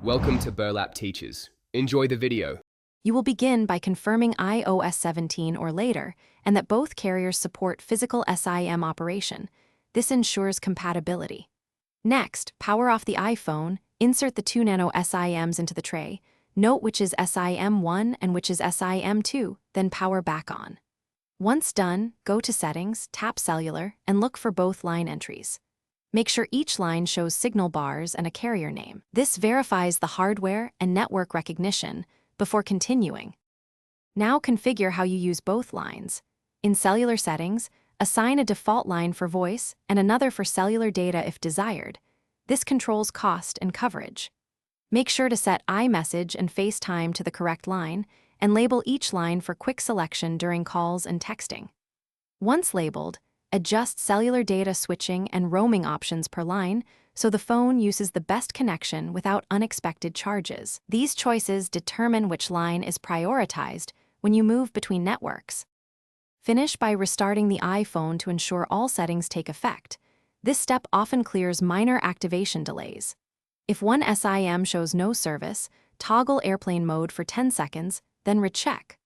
Welcome to Burlap Teachers. Enjoy the video. You will begin by confirming iOS 17 or later, and that both carriers support physical SIM operation. This ensures compatibility. Next, power off the iPhone, insert the 2 nano SIMs into the tray, note which is SIM1 and which is SIM2, then power back on. Once done, go to Settings, tap Cellular, and look for both line entries. Make sure each line shows signal bars and a carrier name. This verifies the hardware and network recognition before continuing. Now configure how you use both lines. In Cellular Settings, assign a default line for voice and another for cellular data if desired. This controls cost and coverage. Make sure to set iMessage and FaceTime to the correct line and label each line for quick selection during calls and texting. Once labeled, adjust cellular data switching and roaming options per line so the phone uses the best connection without unexpected charges. These choices determine which line is prioritized when you move between networks. Finish by restarting the iPhone to ensure all settings take effect. This step often clears minor activation delays. If one SIM shows no service, toggle airplane mode for 10 seconds, then recheck.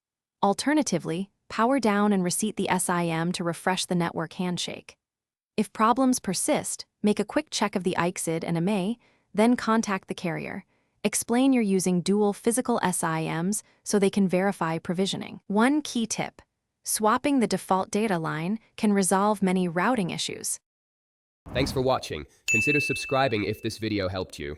Alternatively, power down and reset the SIM to refresh the network handshake. If problems persist, make a quick check of the IXID and IMEI, then contact the carrier. Explain you're using dual physical SIMs so they can verify provisioning. One key tip: swapping the default data line can resolve many routing issues. Thanks for watching. Consider subscribing if this video helped you.